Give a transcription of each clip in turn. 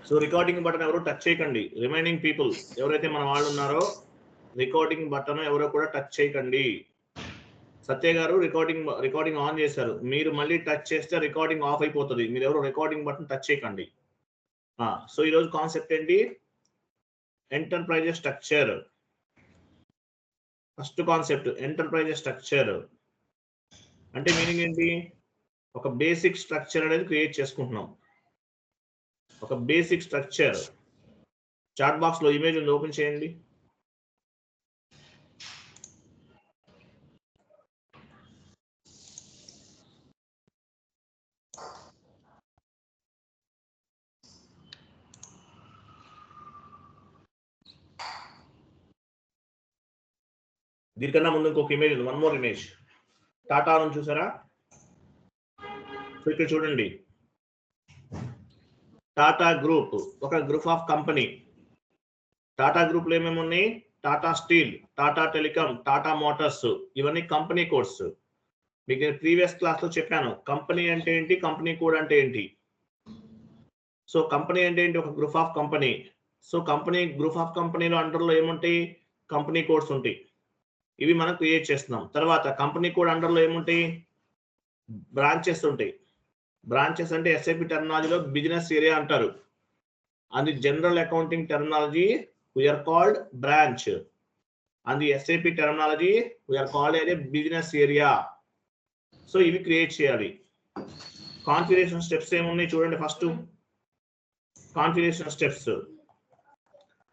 So recording button ఎవరు touch చేయకండి. Remaining people ఎవరైతే మన వాళ్ళు ఉన్నారో రికార్డింగ్ బటన్ ఎవరో కూడా టచ్ చేయకండి. సత్య గారు రికార్డింగ్ ఆన్ చేశారు. మీరు మళ్ళీ టచ్ చేస్తే రికార్డింగ్ ఆఫ్ అయిపోతుంది. మీరు ఎవరు రికార్డింగ్ బటన్ టచ్ చేయకండి. సో ఈరోజు కాన్సెప్ట్ ఏంటి? Enterprise structure. First concept enterprise structure అంటే మీనింగ్ ఏంటి? ఒక బేసిక్ స్ట్రక్చర్ అనేది క్రియేట్ చేసుకుంటున్నాం. ఒక బేసిక్ స్ట్రక్చర్. చాట్ బాక్స్ లో ఇమేజ్ ఉంది, ఓపెన్ చేయండి. దీనికన్నా ముందు ఇంకొక ఇమేజ్ ఉంది, వన్ మోర్ ఇమేజ్. టాటా నుంచి చూసారా? సో ఇక్కడ చూడండి, టాటా గ్రూప్ ఒక group of company. Tata group లో ఏమేమి ఉన్నాయి? Tata Steel, Tata Telecom, Tata Motors, ఇవన్నీ కంపెనీ కోడ్స్. మీకు నేను ప్రీవియస్ క్లాస్ లో చెప్పాను కంపెనీ అంటే ఏంటి, కంపెనీ కోడ్ అంటే ఏంటి. సో కంపెనీ అంటే ఏంటి? ఒక group of company. So company group of కంపెనీలో అండర్లో ఏముంటాయి? కంపెనీ కోడ్స్ ఉంటాయి. ఇవి మనం క్రియేట్ చేస్తున్నాం. తర్వాత కంపెనీ కోడ్ అండర్లో ఏముంటాయి? బ్రాంచెస్ ఉంటాయి. బ్రాంచెస్ అంటే ఎస్ఐపి టెర్మినాలజీలో బిజినెస్ ఏరియా అంటారు. అది general accounting terminology we are called branch. అది SAP terminology we are called a business area. So ఇవి క్రియేట్ చేయాలి. కాన్ఫిగరేషన్ స్టెప్స్ ఏమున్నాయి చూడండి. First configuration steps.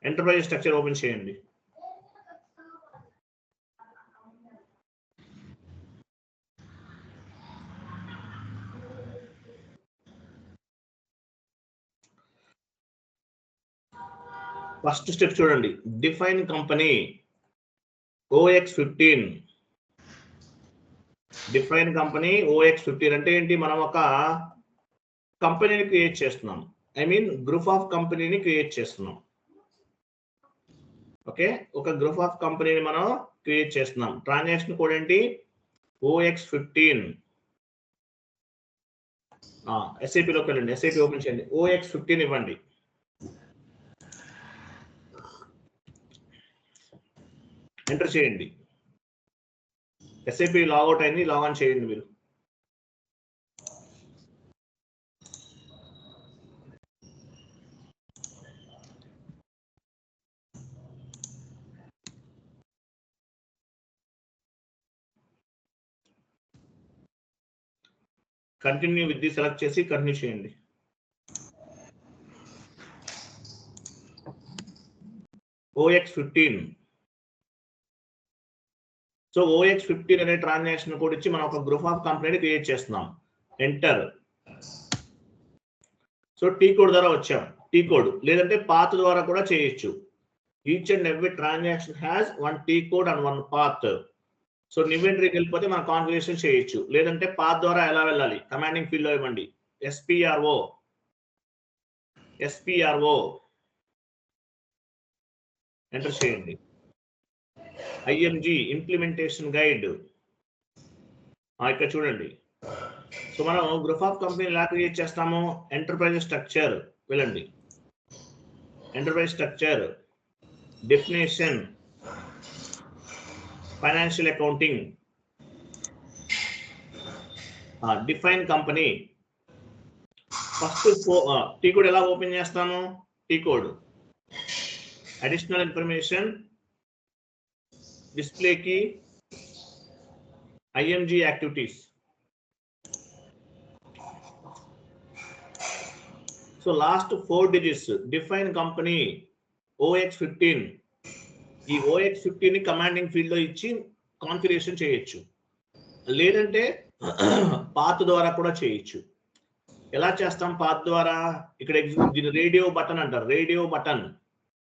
Enterprise structure open చేయండి. ఫస్ట్ స్టెప్ చూడండి, define company OX15. Define company OX15 అంటే ఏంటి? మనం ఒక కంపెనీని క్రియేట్ చేస్తున్నాం. ఐ మీన్ గ్రూప్ ఆఫ్ కంపెనీని క్రియేట్ చేస్తున్నాం. ఓకే, ఒక గ్రూప్ ఆఫ్ కంపెనీని మనం క్రియేట్ చేస్తున్నాం. ట్రాన్సాక్షన్ కోడ్ ఏంటి? OX15. ఎస్ఐపిలోకి వెళ్ళండి, ఎస్ఐపి ఓపెన్ చేయండి, OX15 ఇవ్వండి. ఎంటర్ చేయండి. ఎస్ఐపి లాగౌట్ అయింది, లాగాన్ చేయండి మీరు. కంటిన్యూ విత్ ది సెలెక్ట్ చేసి కంటిన్యూ చేయండి. OX15. సో OX15 అనే ట్రాన్సాక్షన్ కోడ్ ఇచ్చి మనం ఒక గ్రూప్ ఆఫ్ కంపెనీని క్రియేట్ చేస్తున్నాం. ఎంటర్. సో టీ కోడ్ ద్వారా వచ్చాం. టీ కోడ్ లేదంటే పాత్ ద్వారా కూడా చేయొచ్చు. Each and every transaction has one T code and one path. So ఇన్వెంటరీకి వెళ్ళిపోతే మనం కాన్ఫిగరేషన్ చేయొచ్చు. లేదంటే పాత్ ద్వారా ఎలా వెళ్ళాలి? కమాండింగ్ ఫీల్డ్ లో ఇవ్వండి, SPRO. ఎంటర్ చేయండి. IMG implementation guide. ఇక్కడ చూడండి. సో మనం గ్రూప్ ఆఫ్ కంపెనీ ఎలా క్రియేట్ చేస్తాము? ఎంటర్ప్రైజ్ స్ట్రక్చర్ వెళ్ళండి. Enterprise structure, definition, financial accounting, define company. First T code ఎలా ఓపెన్ చేస్తాము? T code additional information, display కి, IMG activities. So last 4 digits define company OX15. ఈ OX15 ని commanding field లో ఇచ్చి కాన్ఫిగరేషన్ చేయొచ్చు. లేదంటే పాత్ ద్వారా కూడా చేయొచ్చు. ఎలా చేస్తాం పాత్ ద్వారా? ఇక్కడ దీని రేడియో బటన్ అంటారు, రేడియో బటన్.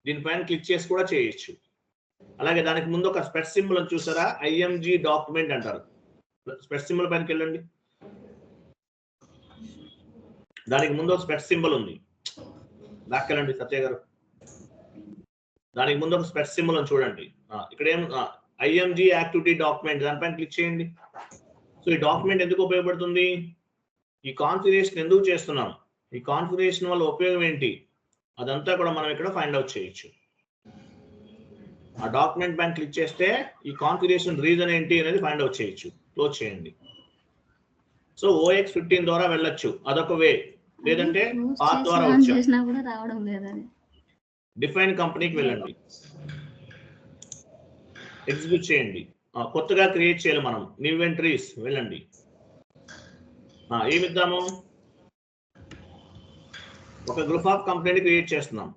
దీనిపైన క్లిక్ చేసి కూడా చేయొచ్చు. అలాగే దానికి ముందు ఒక స్పెట్ సింబల్ చూసారా? IMG డాక్యుమెంట్ అంటారు. స్పెట్ సింబల్ పైనకి వెళ్ళండి. దానికి ముందు ఒక స్పెట్ సింబల్ ఉంది. దాకెళ్ళండి సత్య గారు. దానికి ముందు ఒక స్పెట్ సింబల్ ఉంది చూడండి. ఇక్కడ ఏం IMG యాక్టివిటీ డాక్యుమెంట్, దానిపైన క్లిక్ చేయండి. సో ఈ డాక్యుమెంట్ ఎందుకు ఉపయోగపడుతుంది? ఈ కాన్ఫిగరేషన్ ఎందుకు చేస్తున్నాం? ఈ కాన్ఫిగరేషన్ వల్ల ఉపయోగం ఏంటి? అదంతా కూడా మనం ఇక్కడ ఫైండ్ అవుట్ చేయొచ్చు. ఆ డాక్యుమెంట్ బ్యాంక్ క్లిక్ చేస్తే ఈ కాన్ఫిగరేషన్ రీజన్ ఏంటి అనేది ఫైండ్ అవుట్ చేయొచ్చు. క్లోజ్ చేయండి. సో OX15 ద్వారా వెళ్ళొచ్చు, అదొక వే. లేదంటే పాత్ ద్వారా చేసినా కూడా రావడం లేదని డిఫైన్ కంపెనీకి వెళ్ళండి, ఎగ్జిక్యూట్ చేయండి. కొత్తగా క్రియేట్ చేయాలి మనం, న్యూ ఎంట్రీస్ వెళ్ళండి. ఏమిద్దాము, ఒక గ్రూప్ ఆఫ్ కంపెనీని క్రియేట్ చేస్తున్నాం.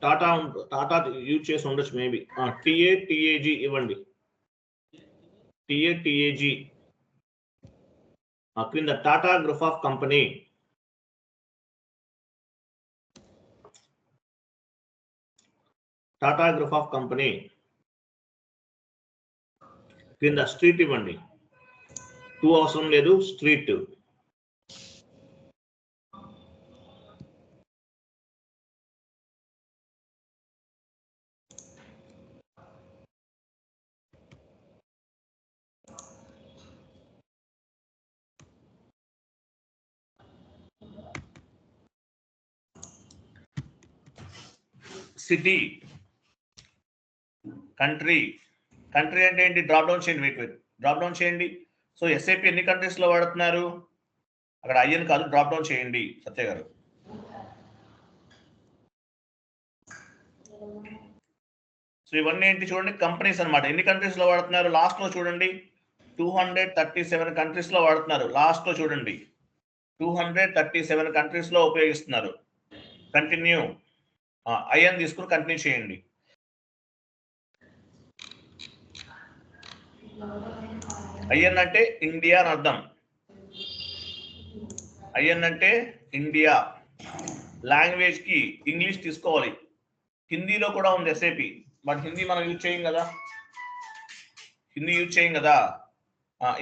టాటా యూజ్ చేసి ఉండొచ్చు మేబీ. TAG ఇవ్వండి, TAG క్రింద Tata group of company. Tata group of company కింద స్ట్రీట్ ఇవ్వండి. 2 అవసరం లేదు, స్ట్రీట్. సిటీ, కంట్రీ అంటే ఏంటి, డ్రాప్ డౌన్ చేయండి, డ్రాప్ డౌన్ చేయండి. సో SAP ఎన్ని కంట్రీస్ లో వాడుతున్నారు, అక్కడ IN కాదు, డ్రాప్ డౌన్ చేయండి సత్య గారు. సో ఇవన్నీ ఏంటి చూడండి, కంపెనీస్ అన్నమాట. ఎన్ని కంట్రీస్ లో వాడుతున్నారు, లాస్ట్ లో చూడండి 237 కంట్రీస్ లో వాడుతున్నారు. లాస్ట్ లో చూడండి 237 కంట్రీస్ లో ఉపయోగిస్తున్నారు. కంటిన్యూ, IN తీసుకుని కంటిన్యూ చేయండి. IN అంటే ఇండియా అని అర్థం. IN అంటే ఇండియా. లాంగ్వేజ్ కి ఇంగ్లీష్ తీసుకోవాలి. హిందీలో కూడా ఉంది SAP, బట్ హిందీ మనం యూజ్ చేయం కదా,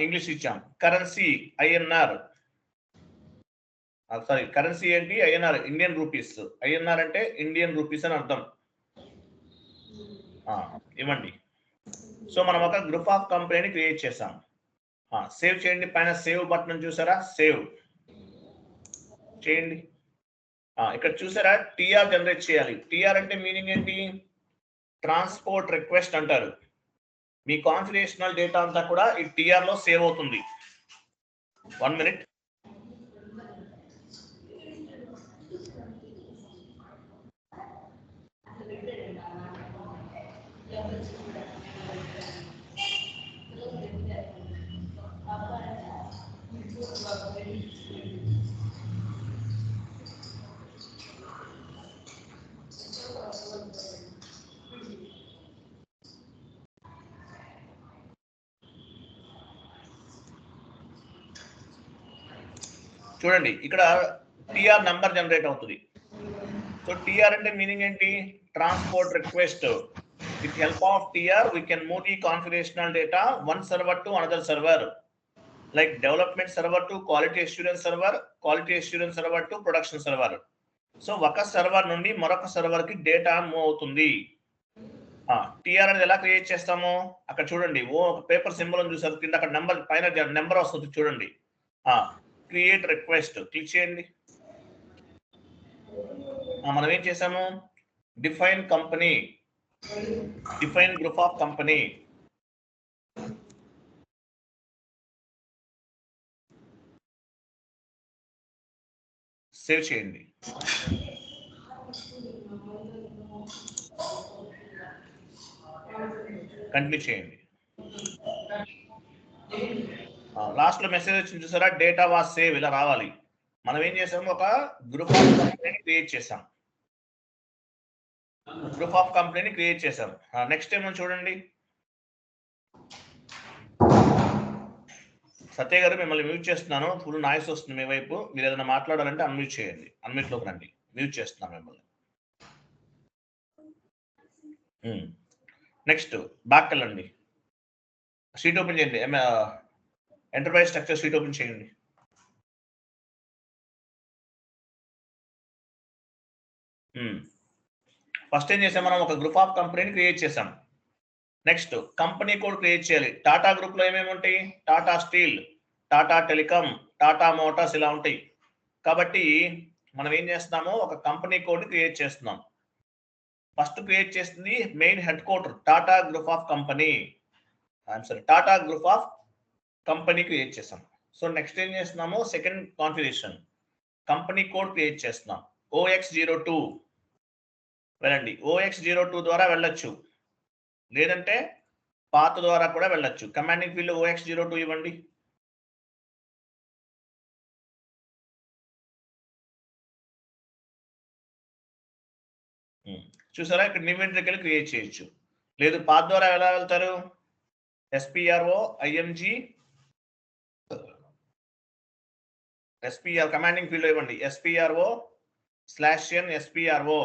ఇంగ్లీష్ ఇచ్చాం. కరెన్సీ INR, సారీ కరెన్సీ ఏంటి, INR ఇండియన్ రూపీస్. INR అంటే ఇండియన్ రూపీస్ అని అర్థం. ఇవ్వండి. సో మనం ఒక గ్రూప్ ఆఫ్ కంపెనీని క్రియేట్ చేసాం. సేవ్ చేయండి, పైన సేవ్ బటన్ చూసారా, సేవ్ చేయండి. ఇక్కడ చూసారా TR జనరేట్ చేయాలి. TR అంటే మీనింగ్ ఏంటి, ట్రాన్స్పోర్ట్ రిక్వెస్ట్ అంటారు. మీ కాన్ఫిగరేషనల్ డేటా అంతా కూడా ఈ TR లో సేవ్ అవుతుంది. 1 minute. చూడండి ఇక్కడ TR నంబర్ జనరేట్ అవుతుంది. సో TR అంటే మీనింగ్ ఏంటి, transport request. With help of TR we can move the configurational data one server to another server, like development server to quality assurance server to production server. So ఒక server నుండి మరొక server కి data move అవుతుంది. TR అనేది ఎలా create చేస్తాము, అక్కడ చూడండి ఒక పేపర్ సింబల్ ఉంది చూసారు, కింద అక్కడ నెంబర్, పైన నెంబర్ వస్తుంది చూడండి. క్రియేట్ రిక్వెస్ట్ క్లిక్ చేయండి. మనం ఏం చేసాము, define company, define group of company. Save చేయండి. కంటిన్యూ చేయండి. లాస్ట్ లో మెసేజ్ వచ్చింది చూసారా, డేటా వాస్ సేవ్, ఇలా రావాలి. మనం ఏం చేసాము, ఒక గ్రూప్ ఆఫ్ కంపెనీని క్రియేట్ చేసాం. నెక్స్ట్ ఏమో చూడండి, సత్య గారు మిమ్మల్ని మ్యూట్ చేస్తున్నాను, ఫుల్ నాయిస్ వస్తుంది మీ వైపు. మీరు ఏదైనా మాట్లాడాలంటే అన్మ్యూట్ చేయండి, అన్మ్యూట్లోకి రండి. మ్యూట్ చేస్తున్నాను మిమ్మల్ని. నెక్స్ట్ బ్యాక్ వెళ్ళండి, షీట్ ఓపెన్ చేయండి, ఎంటర్ప్రైజ్ స్ట్రక్చర్ షీట్ ఓపెన్ చేయండి. ఫస్ట్ ఏం చేసాం, మనం ఒక గ్రూప్ ఆఫ్ కంపెనీని క్రియేట్ చేసాం. నెక్స్ట్ కంపెనీ కోడ్ క్రియేట్ చేయాలి. టాటా గ్రూప్ లో ఏమేమి ఉంటాయి, Tata Steel, Tata Telecom, Tata Motors ఇలా ఉంటాయి. కాబట్టి మనం ఏం చేస్తున్నాము, ఒక కంపెనీ కోడ్ క్రియేట్ చేస్తున్నాం. ఫస్ట్ క్రియేట్ చేస్తుంది main headquarter Tata group of company, Tata group of company create చేస్తాం. సో నెక్స్ట్ ఏం చేస్తున్నాము, second configuration company code create చేస్తున్నాం. OX02 వెళ్ళండి. OX02 ద్వారా వెళ్ళొచ్చు, లేదంటే పాత్ ద్వారా కూడా వెళ్ళొచ్చు. కమాండింగ్ ఫీల్డ్ OX02 ఇవ్వండి. చూసారా, ఇక్కడ న్యూ ఎంట్రీకి వెళ్ళి క్రియేట్ చేయొచ్చు. లేదు పాత్ ద్వారా ఎలా వెళ్తారు, SPRO IMG SPR commanding field ఇవ్వండి. SPRO/n SPRO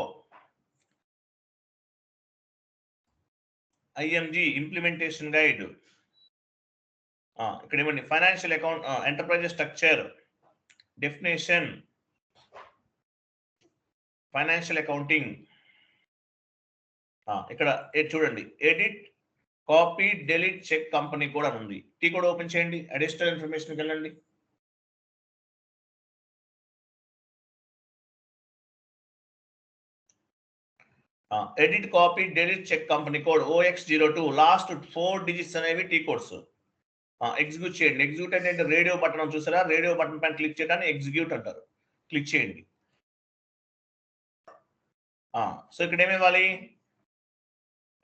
IMG implementation guide. ఇక్కడ ఇవ్వండి. Financial account enterprise structure definition financial accounting. ఇక్కడ చూడండి, edit copy delete check company కూడా ఉంది. టీ కూడా ఓపెన్ చేయండి. అడిషనల్ ఇన్ఫర్మేషన్కి వెళ్ళండి. Edit copy delete check company code OX02 last 4 digits అనేవి టీ కోడ్స్. ఎగ్జిక్యూట్ చేయండి. ఎగ్జిక్యూట్ అంటే రేడియో బటన్ చూసారా, రేడియో బటన్ పైన క్లిక్ చేయడాన్ని ఎగ్జిక్యూట్ అంటారు. క్లిక్ చేయండి. సో ఇక్కడ ఏమి ఇవ్వాలి,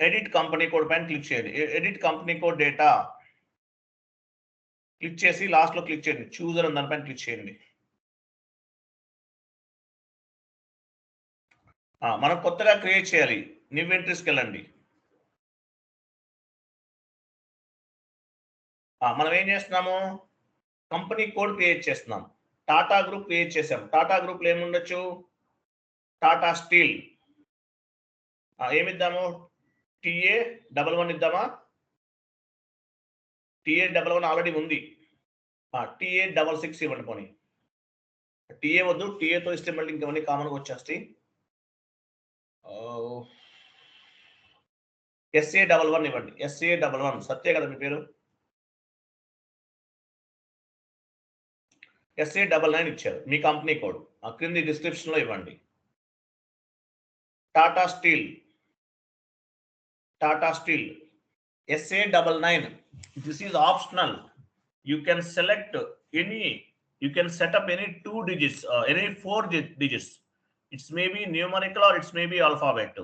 ఎడిట్ కంపెనీ కోడ్ పైన క్లిక్ చేయండి. Edit company code data click చేసి లాస్ట్ లో క్లిక్ చేయండి. చూజర్ అని దానిపైన క్లిక్ చేయండి. మనం కొత్తగా క్రియేట్ చేయాలి. న్యూ ఎంట్రీస్కి వెళ్ళండి. మనం ఏం చేస్తున్నాము, కంపెనీ కోడ్ క్రియేట్ చేస్తున్నాం. టాటా గ్రూప్ క్రియేట్ చేసాం. టాటా గ్రూప్ లో ఏముండొచ్చు, టాటా స్టీల్. ఏమిద్దాము, TA11 ఇద్దామా. TA11 ఆల్రెడీ ఉంది. TA66 ఇవ్వండి. పోనీ TA వద్దు, TA తో ఇస్తే మళ్ళీ ఇంకవన్నీ కామన్గా వచ్చేస్తాయి. SA11 ఇవ్వండి. SA11 సత్య కదా మీ పేరు. SA99 ఇచ్చారు మీ కంపెనీ కోడ్. క్రింది డిస్క్రిప్షన్ లో ఇవ్వండి. Tata steel SA99. This is optional. You can select any, you can set up any 2 digits, any 4 digits. It may be numerical or it may be alphabet.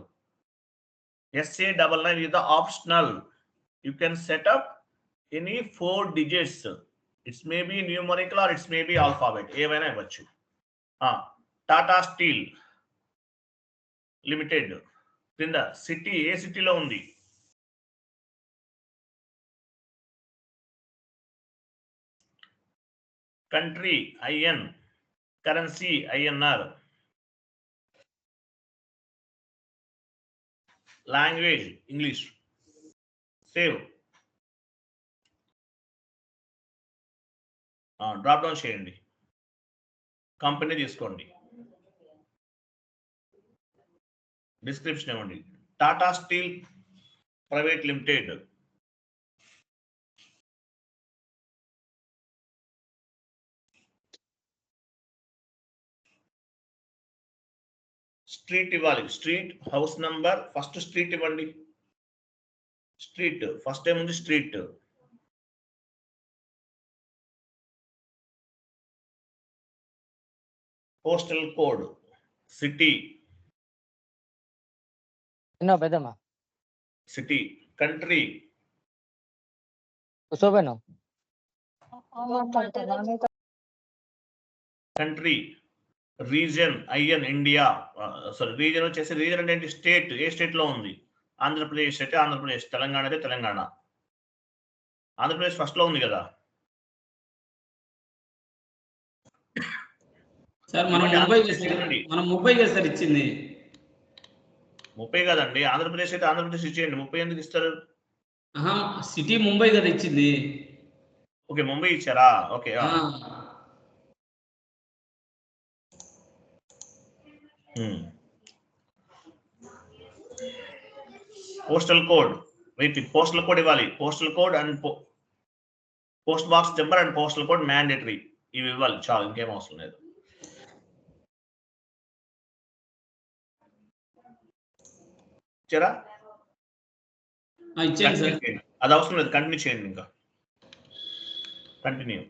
SA99 is the optional. You can set up any 4 digits. It may be numerical or it may be alphabet. ఏవైనా ఇవ్వచ్చు. Tata steel limited కింద city, ఏ సిటీలో ఉంది, country IN, currency INR, language English. Save. Drop down చేయండి. Company తీసుకోండి. Description ఇవ్వండి. Tata steel private limited. Street ఇవ్వాలి. Street, house number, first street ఇవ్వండి. స్ట్రీట్ ఫస్ట్ ఏముంది, street. Postal code, city, city, country, country, region IN India. Sorry, region వచ్చేసి, region అంటే state, ఏ state లో ఉంది. ఆంధ్రప్రదేశ్ అయితే ఆంధ్రప్రదేశ్, తెలంగాణ అయితే తెలంగాణ. ఆంధ్రప్రదేశ్ ఫస్ట్ లో ఉంది కదా. సార్ మనం ముప్పై సార్ ఇచ్చింది 30 కదండి. ఆంధ్రప్రదేశ్ అయితే ఆంధ్రప్రదేశ్ ఇచ్చేయండి. 30 ఎందుకు ఇస్తారు? సిటీ ముంబై కదా ఇచ్చింది. ఓకే, ముంబై ఇచ్చారా. Okay. Postal code, postal code ఇవ్వాలి. Postal code and post box number and postal code mandatory. ఇవి ఇవ్వాలి చాలు, ఇంకేం అవసరం లేదు. ఇచ్చారా? ఇచ్చాను సార్. అది అవసరం లేదు, కంటిన్యూ చేయండి. ఇంకా కంటిన్యూ.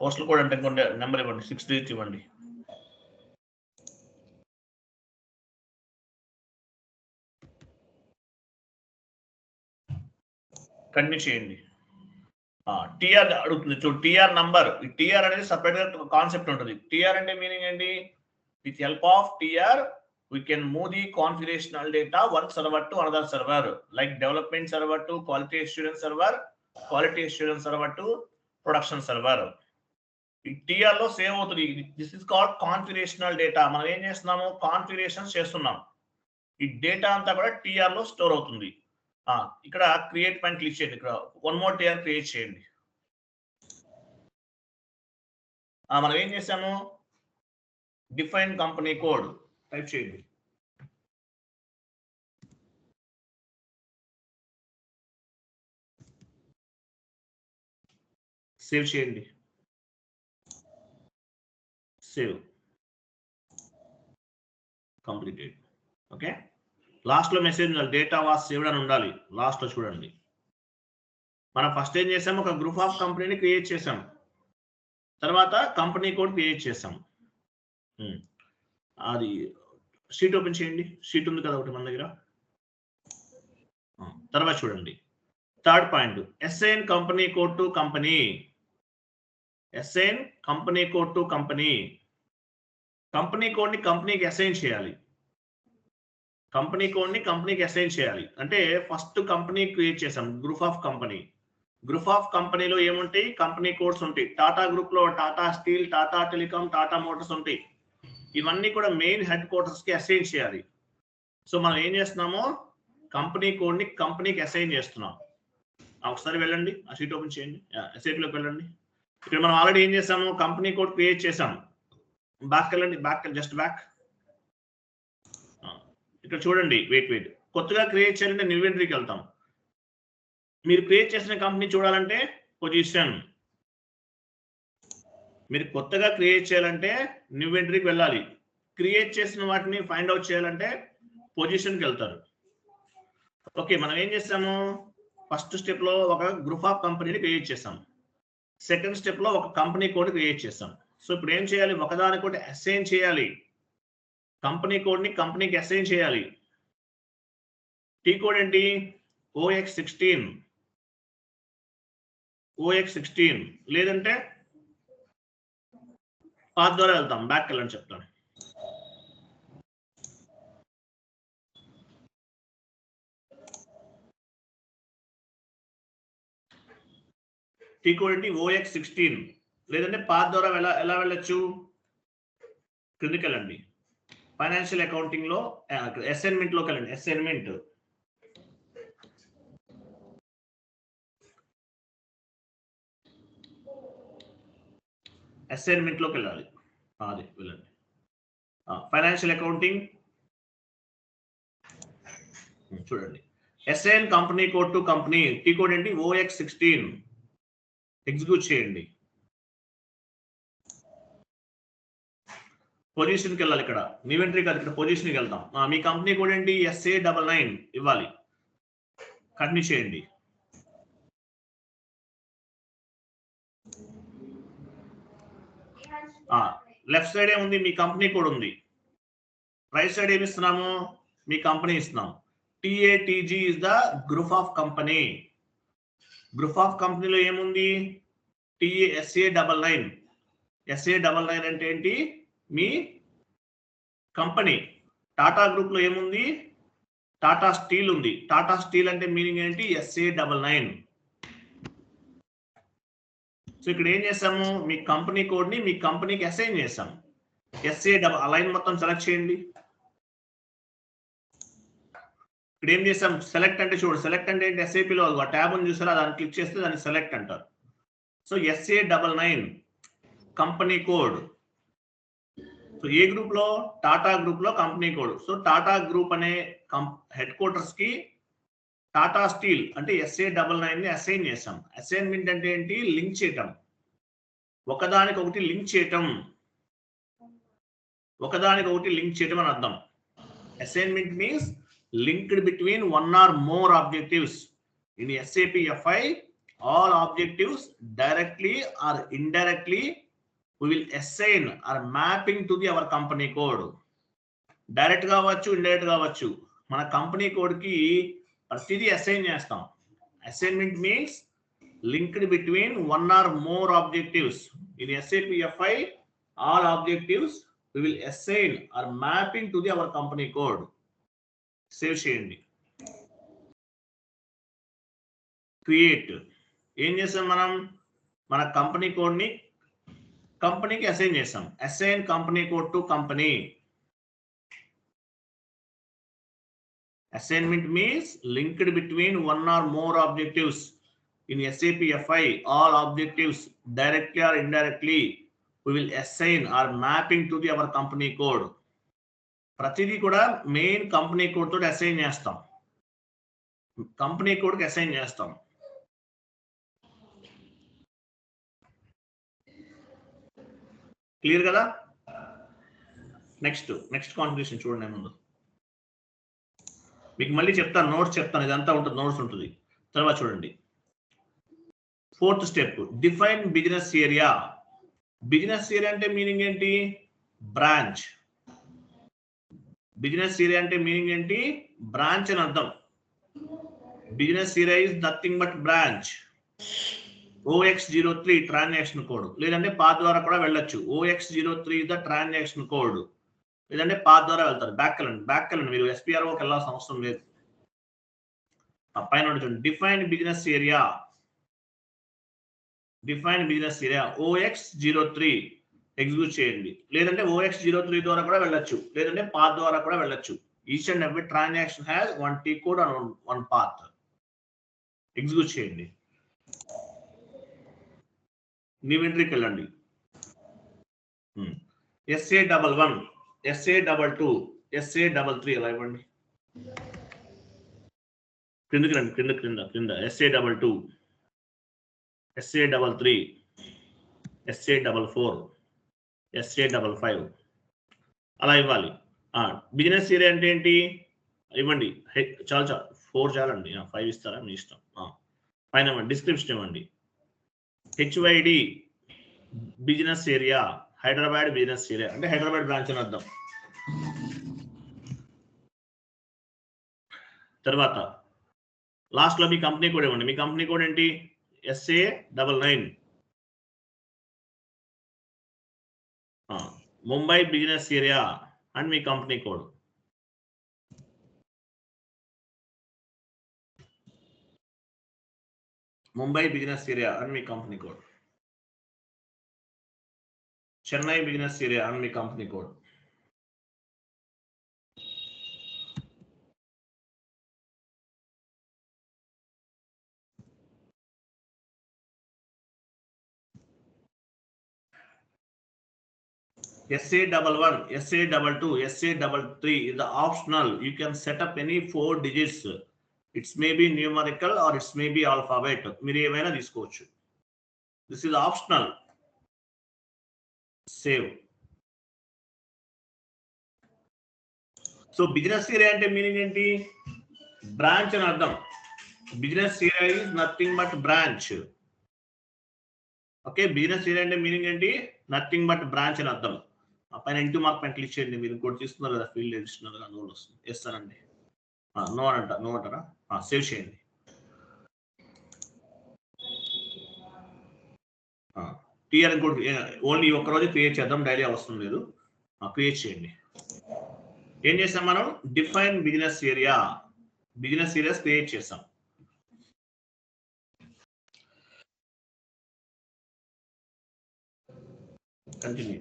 పోస్టల్ కోడ్ అంటే ఇంకొంటే నెంబర్ ఇవ్వండి, 6 digits ఇవ్వండి. కంటిన్యూ చేయండి. టిఆర్ అడుగుతుంది చూడు, టిఆర్ నంబర్. ఈ టిఆర్ అనేది సపరేట్ గా కాన్సెప్ట్ ఉంటుంది. టిఆర్ అంటే మీనింగ్ ఏంటి? With help of TR we can move the configurational data one server to another server, like development server to quality assurance server, quality assurance server to production server. ఈ TR లో save అవుతుంది. This is called configurational data. మనం ఏం చేస్తున్నాము? Configuration చేస్తున్నాం. ఈ data అంతా కూడా టిఆర్ లో స్టోర్ అవుతుంది. ఇక్కడ క్రియేట్ పైన క్లిక్ చేయండి. ఇక్కడ వన్ మోర్ టిఆర్ క్రియేట్ చేయండి. మనం ఏం చేసాము? డిఫైన్ కంపెనీ కోడ్ టైప్ చేయండి. సేవ్ చేయండి. Save completed. ఓకే, లాస్ట్ లో మెసేజ్ ఉండాలి, డేటా వాస్ సేవ్డ్ అని ఉండాలి. లాస్ట్ లో చూడండి. మనం ఫస్ట్ ఏం చేసాం? ఒక గ్రూప్ ఆఫ్ కంపెనీని క్రియేట్ చేసాం, తర్వాత కంపెనీ కోడ్ క్రియేట్ చేసాం. అది షీట్ ఓపెన్ చేయండి. షీట్ ఉంది కదా ఒకటి మన దగ్గర. తర్వాత చూడండి, third point, assign company code to company. Assign company code to company. Company code ని కంపెనీకి అసైన్ చేయాలి. కంపెనీ కోడ్ ని కంపెనీకి అసైన్ చేయాలి అంటే ఫస్ట్ కంపెనీ క్రియేట్ చేసాం, group of company. Group of కంపెనీలో ఏముంటాయి? కంపెనీ కోడ్స్ ఉంటాయి. టాటా గ్రూప్ లో Tata Steel, Tata Telecom, Tata Motors ఉంటాయి. ఇవన్నీ కూడా మెయిన్ హెడ్ క్వార్టర్స్ కి అసైన్ చేయాలి. సో మనం ఏం చేస్తున్నాము? కంపెనీ కోడ్ ని కంపెనీకి అసైన్ చేస్తున్నాం. ఒకసారి వెళ్ళండి, ఆ షీట్ ఓపెన్ చేయండి, ఎస్ఐపి లోకి వెళ్ళండి. ఇక్కడ మనం ఆల్రెడీ ఏం చేసాము? కంపెనీ కోడ్ క్రియేట్ చేసాం. బ్యాక్ వెళ్ళండి, బ్యాక్, జస్ట్ బ్యాక్. ఇక్కడ చూడండి, వెయిట్, కొత్తగా క్రియేట్ చేయాలంటే న్యూ ఎంట్రీకి వెళ్తాం. మీరు క్రియేట్ చేసిన కంపెనీ చూడాలంటే పొజిషన్. మీరు కొత్తగా క్రియేట్ చేయాలంటే న్యూ ఎంట్రీకి వెళ్ళాలి. క్రియేట్ చేసిన వాటిని ఫైండ్ అవుట్ చేయాలంటే పొజిషన్కి వెళ్తారు. ఓకే, మనం ఏం చేస్తాము? ఫస్ట్ స్టెప్ లో ఒక గ్రూప్ ఆఫ్ కంపెనీని క్రియేట్ చేసాం. సెకండ్ స్టెప్ లో ఒక కంపెనీ కోడ్ క్రియేట్ చేసాం. సో ఇప్పుడు ఏం చేయాలి? ఒకదానికోటి అసైన్ చేయాలి. కంపెనీ కోడ్ ని కంపెనీకి అసైన్ చేయాలి. టీ కోడ్ ఏంటి? OX16. OX16 లేదంటే పాత్ ద్వారా వెళ్తాం. బ్యాక్ వెళ్ళండి, చెప్తాను. టీ కోడ్ ఏంటి? OX16 లేదంటే పాత్ ద్వారా ఎలా వెళ్ళొచ్చు? క్రిందికి వెళ్ళండి, ఫైనాన్షియల్ అకౌంటింగ్ లో అసైన్మెంట్ లోకి వెళ్ళండి. అసైన్మెంట్ లోకి వెళ్ళాలి. అది వెళ్ళండి. ఫైనాన్షియల్ అకౌంటింగ్ చూడండి. Assign company code to company. T code ఏంటి? OX16. ఎగ్జిక్యూట్ చేయండి. పొజిషన్కి వెళ్ళాలి. ఇక్కడ న్యూ ఎంట్రీ కాదు, ఇక్కడ పొజిషన్కి వెళ్తాం. మీ కంపెనీ కోడ్ ఏంటి? SA99 ఇవ్వాలి. కంటిన్యూ చేయండి. లెఫ్ట్ సైడ్ ఏముంది? మీ కంపెనీ కోడ్ ఉంది. రైట్ సైడ్ ఏమి ఇస్తున్నాము? మీ కంపెనీ ఇస్తున్నాం. TATG is the group of company. Group of కంపెనీలో ఏముంది? SA99. SA99 అంటే ఏంటి? మీ కంపెనీ. టాటా గ్రూప్ లో ఏముంది? టాటా స్టీల్ ఉంది. టాటా స్టీల్ అంటే మీనింగ్ ఏంటి? SA99. సో ఇక్కడ ఏం చేసాము? మీ కంపెనీ కోడ్ ని మీ కంపెనీకి అసైన్ చేసాం. అలైన్ మొత్తం సెలెక్ట్ చేయండి. ఇక్కడ ఏం చేసాం? సెలెక్ట్ అంటే చూడు, సెలెక్ట్ అంటే ఏంటి? SAP లో ఆ ట్యాబ్ ఉంది చూసారా, దాన్ని క్లిక్ చేస్తే దాన్ని సెలెక్ట్ అంటారు. So SA99 company code. So ఏ గ్రూప్ లో? టాటా గ్రూప్ లో company code. So Tata group అనే హెడ్ క్వార్టర్స్ కి టాటా స్టీల్ అంటే SA99 ని అసైన్ చేసాం. అసైన్మెంట్ అంటే ఏంటి? లింక్ చేయటం, ఒకదానికొకటి లింక్ చేయటం. ఒకదానికొకటి లింక్ చేయడం అని అర్థం. Assignment means linked between one or more objectives. In SAP FI, all objectives directly or indirectly we will assign or mapping to our company code. Direct కావచ్చు, ఇండైరెక్ట్ కావచ్చు, మన కంపెనీ కోడ్ కి ప్రతిదీ అసైన్ చేస్తాం. Assignment means linked between one or more objectives. In SAP FI all objectives we will assign or mapping to our company code. Save చేయండి. Create ఏం చేస్తాం మనం? మన కంపెనీ కోడ్ ని కంపెనీకి అసైన్ చేస్తాం. Assign company code to company. Assignment means linked between one or more objectives. In SAP FI all objectives directly or indirectly we will assign or mapping to our company code. ప్రతిదీ కూడా main company code తోటి assign చేస్తాం. Company code కి assign చేస్తాం. Clear కదా? Next configuration చూడండి. ముందు మీకు మళ్ళీ చెప్తాను, నోట్స్ చెప్తాను, ఇదంతా ఉంటుంది, నోట్స్ ఉంటుంది. తర్వాత చూడండి 4th step, define business area. Business area అంటే మీనింగ్ ఏంటి? బ్రాంచ్. బిజినెస్ ఏరియా అంటే మీనింగ్ ఏంటి? బ్రాంచ్ అని అర్థం. Business area is nothing but branch. OX03 transaction code, లేదంటే పాత్ ద్వారా కూడా వెళ్ళొచ్చు. OX03 ద ట్రాన్సాక్షన్ కోడ్, లేదంటే పాత్ ద్వారా వెళ్తారు. బ్యాక్ వెళ్ళండి, మీరు SPROకి వెళ్ళాల్సిన అవసరం లేదు. ఆ పైన చూడండి, define business area. OX03 execute చేయండి. లేదంటే OX03 ద్వారా కూడా వెళ్ళొచ్చు, లేదంటే పాత్ ద్వారా కూడా వెళ్ళొచ్చు. Each and every transaction has one T code and one path. Execute చేయండి. న్యూ ఎంట్రీకి వెళ్ళండి. SA11, SA22, SA33 అలా ఇవ్వండి. క్రిందకి రండి, క్రింద SA22, SA33, SA44, SA55 అలా ఇవ్వాలి. బిజినెస్ ఏరియా అంటే ఏంటి? ఇవ్వండి. చాలు 4 చాలండి. 5 ఇస్తారా మీ ఇష్టం. పైన డిస్క్రిప్షన్ ఇవ్వండి. HYD business area, Hyderabad business area అంటే హైదరాబాద్ బ్రాంచ్ అని అర్థం. తర్వాత లాస్ట్ లో మీ కంపెనీ కోడ్ ఇవ్వండి. మీ కంపెనీ కోడ్ ఏంటి? SA99. Mumbai business area and me company code. Mumbai business area and me company code. Chennai business area and me company code. SA11, SA22, SA33 is the optional. You can set up any 4 digits. It's maybe numerical or it's maybe alphabet. మీరు ఏమైనా తీసుకోవచ్చు. This is optional. Save. So business area అంటే meaning ఏంటి? Branch అని అర్థం. Business area is nothing but branch. Okay, business area అంటే meaning ఏంటి? Nothing but branch అని అర్థం. పైన ఇంటూ మార్క్ పైన క్లిక్ చేయండి. మీరు ఇంకోటి తీసుకున్నారు కదా, ఫీల్డ్ ఎడిషనల్ గా నో వస్తుంది. వేస్తానండి. నో అంటారా? సేవ్ చేయండి. టీఆర్ ఇంకోటి ఓన్లీ ఒక్క రోజు క్రియేట్ చేద్దాం, డైలీ అవసరం లేదు. క్రియేట్ చేయండి. ఏం చేస్తాం మనం? డిఫైన్ బిజినెస్ ఏరియాస్ క్రియేట్ చేస్తాం. కంటిన్యూ.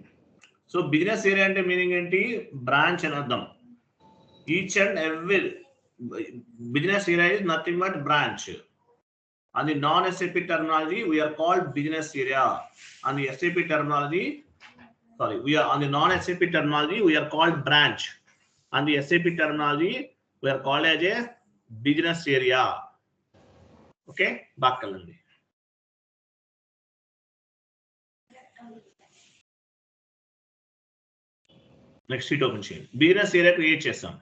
సో బిజినెస్ ఏరియా అంటే మీనింగ్ ఏంటి? బ్రాంచ్ అని అర్థం. Each and every business area is nothing but branch. On the non-SAP terminology, we are called business area. On the SAP terminology, on the non-SAP terminology, we are called branch. On the SAP terminology, we are called as a business area. Okay, back kalandi. Next sheet open చేయండి. Business area create చేస్తాం.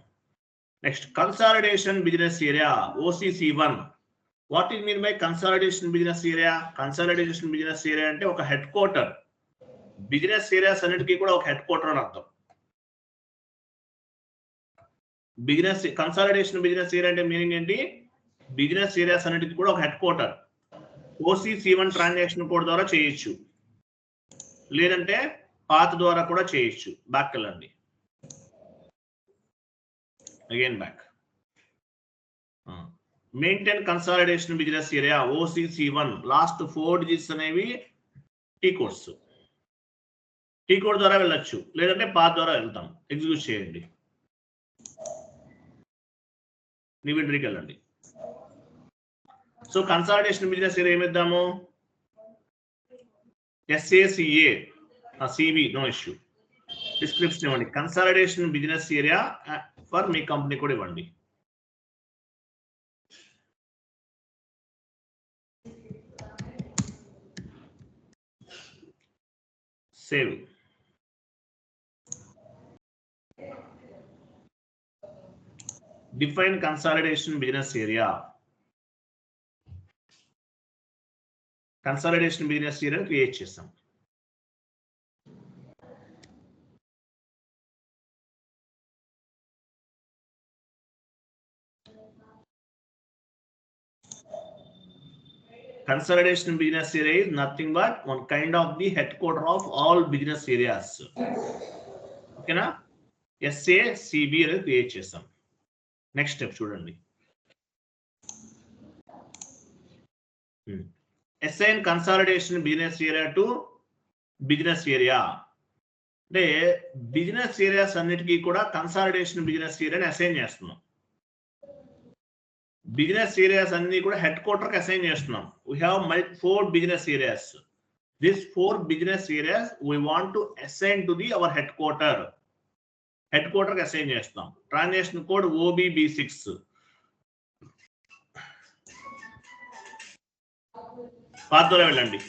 Next consolidation business area OCC1. What is mean by consolidation business area? Consolidation business area అంటే ఒక head quarter. Business areas అన్నిటికీ కూడా ఒక head quarter అని అర్థం. Business consolidation business area అంటే మీనింగ్ ఏంటి? బిజినెస్ ఏరియాస్ అన్నిటికీ కూడా ఒక head quarter. OCC1 transaction code ద్వారా చేయొచ్చు, లేదంటే పాత్ ద్వారా కూడా చేయొచ్చు. బ్యాక్ వెళ్ళండి, again back. Maintain consolidation business area OCC1. Last 4 digits అనేవి టీ కోడ్స్. టీ కోడ్ ద్వారా వెళ్ళొచ్చు, లేదంటే పాత్ ద్వారా వెళ్తాం. ఎగ్జిక్యూట్ చేయండి. న్యూ ఎంట్రీకి వెళ్ళండి. సో కన్సాలిడేషన్ బిజినెస్ ఏరియా ఏమిద్దాము? SACA CB, no issue. Description ఇవ్వండి. కన్సాలిడేషన్ బిజినెస్ ఏరియా ఫర్ మీ కంపెనీ కూడా ఇవ్వండి. Save. Define consolidation business area. Consolidation business area create చేస్తాం. Consolidation business area is nothing but one kind of the headquarter of all business areas. Okay na? SACB అనేది create చేస్తాం. Next step చూడండి. Assign consolidation business area to business area. అంటే business areas అన్నిటికీ కూడా consolidation business ఏరియాని assign చేస్తున్నాం. Business areas అన్ని కూడా హెడ్ క్వార్టర్ కి అసైన్ చేస్తున్నాం. We have 4 business areas. These 4 business areas we want to assign to our headquarter. Headquarter కి అసైన్ చేస్తున్నాం. Transaction code OBB6. పాత్ ద్వారా వెళ్ళండి.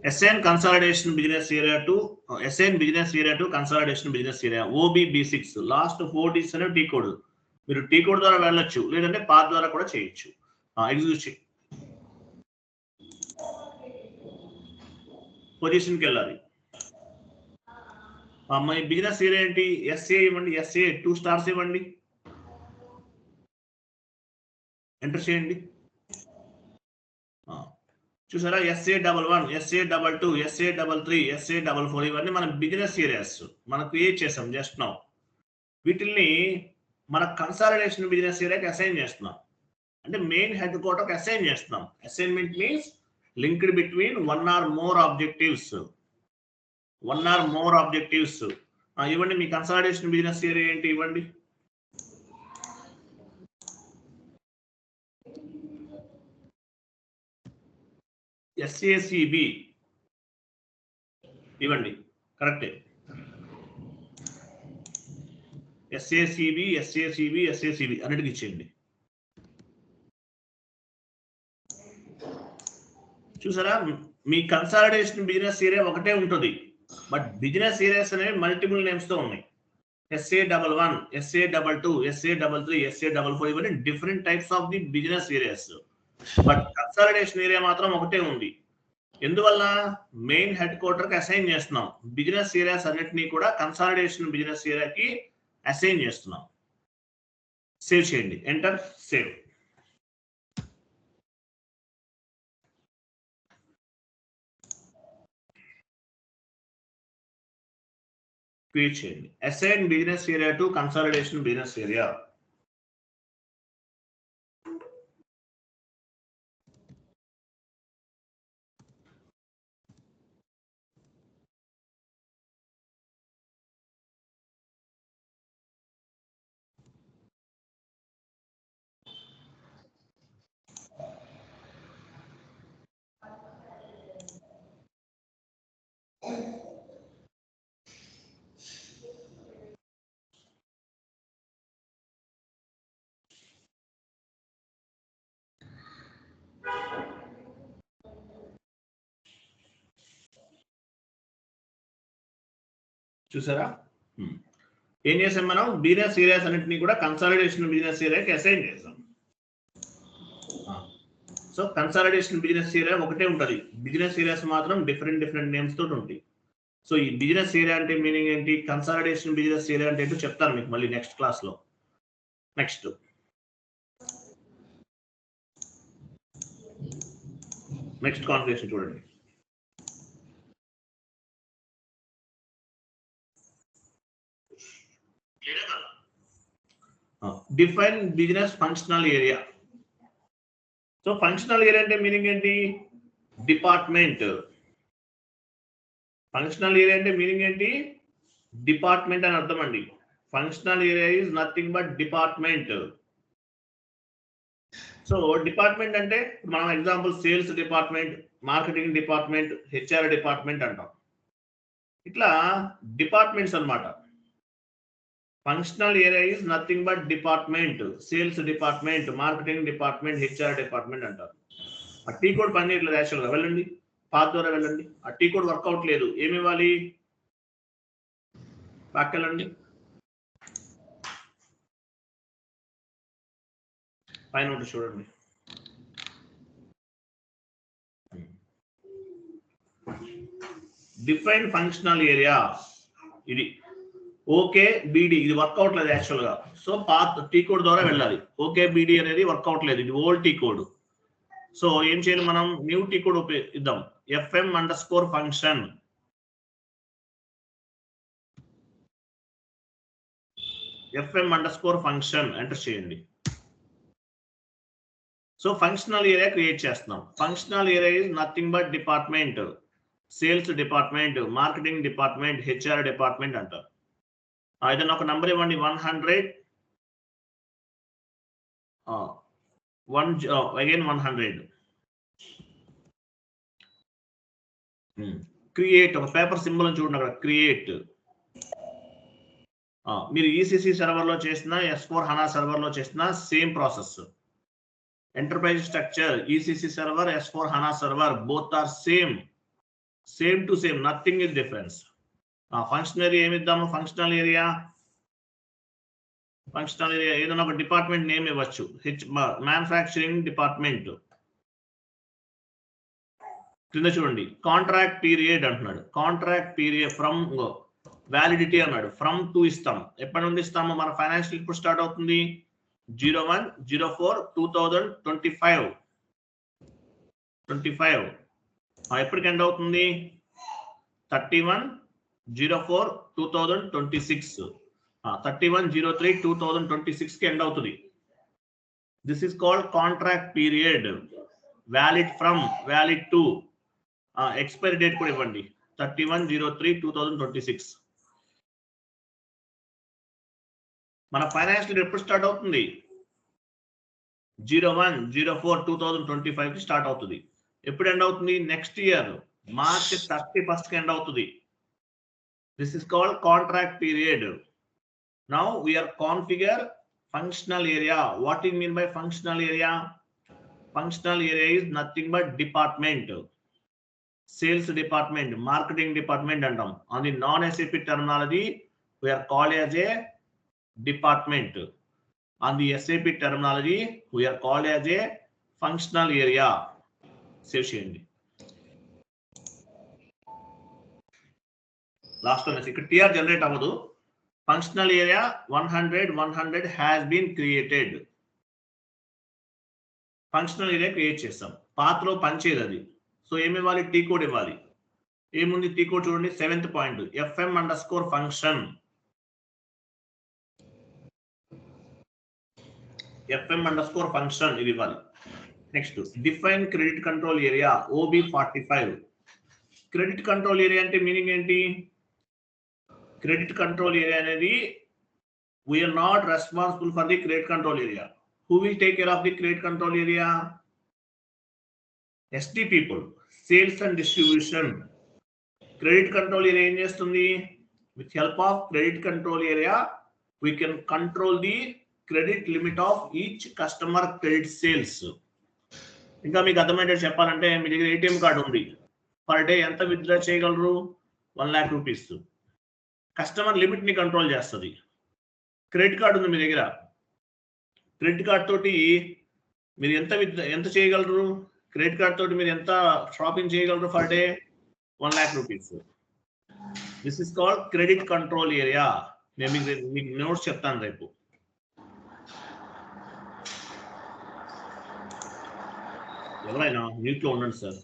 Assign consolidation business area to assign business area to consolidation business area OBB6. Last 4 digits అనేవి T code. మీరు tea code ద్వారా వెళ్ళొచ్చు, లేదంటే path ద్వారా కూడా చేయొచ్చు. ఎగ్జిక్యూట్ చేయి. పొజిషన్కి వెళ్ళాలి. మీ బిజినెస్ ఏరియా ఏంటి? SA ఇవ్వండి. SA 2 స్టార్స్ ఇవ్వండి. ఎంటర్ చేయండి. చూసారా? SA11, SA22, SA33, SA44 ఇవన్నీ మన బిజినెస్ ఏరియాస్ మనం క్రియేట్ చేసాం జస్ట్ నౌ. వీటిల్ని మన కన్సాలిడేషన్ బిజినెస్ ఏరియాకి అసైన్ చేస్తున్నాం. అంటే మెయిన్ హెడ్ క్వార్టర్కి అసైన్ చేస్తున్నాం. Assignment means linked between 1 or more objectives. ఇవ్వండి. మీ కన్సాలిడేషన్ బిజినెస్ ఏరియా ఏంటి? ఇవ్వండి. SACB ఇవ్వండి. కరెక్టే. SACB అన్నిటికి ఇచ్చేయండి. చూసారా? మీ కన్సాలిడేషన్ బిజినెస్ ఏరియా ఒకటే ఉంటుంది, బట్ బిజినెస్ ఏరియాస్ అనేవి మల్టిపుల్ నేమ్స్ తో ఉన్నాయి. SA11, SA22, SA33, SA44 ఇవన్నీ different types of the business areas. But consolidation area మాత్రం ఒకటే ఉంది. ఎందువల్ల? మెయిన్ హెడ్ క్వార్టర్ కి అసైన్ చేస్తున్నాం. బిజినెస్ ఏరియాస్ అన్నిటినీ కూడా కన్సాలిడేషన్ బిజినెస్ ఏరియాకి అసైన్ చేస్తున్నాం. సేవ్ చేయండి. ఎంటర్. సేవ్. క్రియేట్ చేయండి. Assign business area to consolidation business area. చూసారా? ఏం చేసాం మనం? బిజినెస్ ఏరియాస్ అన్నింటినీ కూడా కన్సాలిడేషన్ బిజినెస్ ఏరియాకి అసైన్ చేసాం. సో కన్సాలిడేషన్ బిజినెస్ ఏరియా ఒకటే ఉంటుంది, బిజినెస్ ఏరియాస్ మాత్రం డిఫరెంట్ నేమ్స్ తోటి ఉంటాయి. సో ఈ బిజినెస్ ఏరియా అంటే మీనింగ్ ఏంటి, కన్సాలిడేషన్ బిజినెస్ ఏరియా అంటే ఏంటో చెప్తాను మీకు మళ్ళీ నెక్స్ట్ క్లాస్ లో. నెక్స్ట్ కాన్ఫిగరేషన్ చూడండి. Define business functional area. So functional area అంటే మీనింగ్ ఏంటి? డిపార్ట్మెంట్. ఫంక్షనల్ ఏరియా అంటే మీనింగ్ ఏంటి? డిపార్ట్మెంట్ అని అర్థం అండి. Functional area is nothing but department. So department అంటే మనం example sales department, marketing department, HR department అంటాం. ఇట్లా డిపార్ట్మెంట్స్ అన్నమాట. Functional area is nothing but department. Sales department, marketing department, HR department అంటారు. ఆ టీ కోడ్ పనిచేయట్లేదు యాక్చువల్గా, వెళ్ళండి పాత్ ద్వారా వెళ్ళండి. ఆ టీ కోడ్ వర్కౌట్ లేదు, ఏమి ఇవ్వాలి? వెళ్ళండి పైన ఉంటుంది చూడండి. డిఫైన్ ఫంక్షనల్ ఏరియా ఇది. ఓకే బీడీ ఇది వర్కౌట్ లేదు యాక్చువల్ గా. సో పాత్ టీ కోడ్ ద్వారా వెళ్ళాలి. ఓకే బీడీ అనేది వర్కౌట్ లేదు, ఇది ఓల్డ్ టీ కోడ్. సో ఏం చేయాలి మనం? న్యూ టీ కోడ్ ఇద్దాం. FM_function FM_function ఎంటర్ చేయండి. సో ఫంక్షనల్ ఏరియా క్రియేట్ చేస్తున్నాం. Functional area is nothing but department. Sales department, marketing department, HR department అంటారు. ఏదైనా ఒక నంబర్ ఇవ్వండి. 100 అగైన్ 100. క్రియేట్ ఒక పేపర్ సింబల్ చూడండి అక్కడ, క్రియేట్. మీరు ఈసీసీ సర్వర్ లో చేసిన, S4 HANA సర్వర్ లో చేసిన same process. Enterprise structure, ECC server, S4 HANA server, both are same to same, nothing is difference. Functional area ఏమి ఇద్దాము? ఫంక్షనల్ ఏరియా ఏదైనా ఒక డిపార్ట్మెంట్ నేమ్ ఇవ్వచ్చు. Manufacturing department. కింద చూడండి కాంట్రాక్ట్ పీరియడ్ అంటున్నాడు. కాంట్రాక్ట్ పీరియడ్ ఫ్రమ్ వ్యాలిడిటీ అన్నాడు. From to ఇస్తాం. ఎప్పటి నుండి ఇస్తాము? మన ఫైనాన్షియల్ ఇప్పుడు స్టార్ట్ అవుతుంది 01/04/2025. ఎప్పటికి ఎండ్ అవుతుంది? 31/04/2026. 31/03/2026 కి ఎండ్ అవుతుంది. This is called contract period. Valid from, valid to. Expiry date కూడా ఇవ్వండి 31/03/2026. మన ఫైనాన్షియల్ ఎప్పుడు స్టార్ట్ అవుతుంది? 01/04/2025 కి స్టార్ట్ అవుతుంది. ఎప్పుడు ఎండ్ అవుతుంది? నెక్స్ట్ ఇయర్ March 31st కి ఎండ్ అవుతుంది. This is called contract period. Now we are configure functional area. What do you mean by functional area? Functional area is nothing but department. Sales department, marketing department antam. On the non-SAP terminology, we are called as a department. On the SAP terminology, we are called as a functional area. Save cheyandi. Last one is ikkada TR generate avadu. Functional area 100 has been created. Functional area create చేస్తాం. పాత్రలో పనిచేయదు అది. So ఏమి ఇవ్వాలి? T code ఇవ్వాలి. ఏముంది T code చూడండి, 7th point FM_function. FM_function ఇది ఇవ్వాలి. Next define credit control area OB45. Credit control area అంటే మీనింగ్ ఏంటి? క్రెడిట్ కంట్రోల్ ఏరియా అనేది we are not responsible for the credit control area. Who will take care of the credit control area? SD people, sales and distribution. Credit control area ఏం చేస్తుంది? With help of credit control area, we can control the credit limit of each customer credit sales. ఇంకా మీకు అర్థమయ్యేటట్టు చెప్పాలంటే మీ దగ్గర ATM card ఉంది. Per day ఎంత withdraw చేయగలరు? 1 lakh రూపీస్. కస్టమర్ లిమిట్ ని కంట్రోల్ చేస్తుంది. క్రెడిట్ కార్డు ఉంది మీ దగ్గర, క్రెడిట్ కార్డ్ తోటి మీరు ఎంత చేయగలరు? క్రెడిట్ కార్డ్ తోటి మీరు ఎంత షాపింగ్ చేయగలరు per day? 1 lakh rupees. This is called credit control area. నేను మీకు నోట్స్ చెప్తాను రేపు. ఎవరైనా మ్యూట్లో ఉండండి సార్,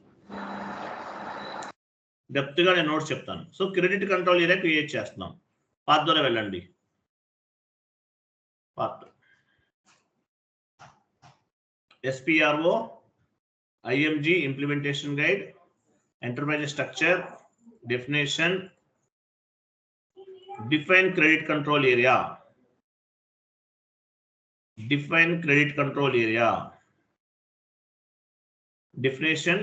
డెప్త్ గా నేను నోట్స్ చెప్తాను. So credit control area create చేస్తున్నాం. పాత్ ద్వారా వెళ్ళండి. Path SPRO IMG implementation guide, enterprise structure, definition, define credit control area, define credit control area, definition,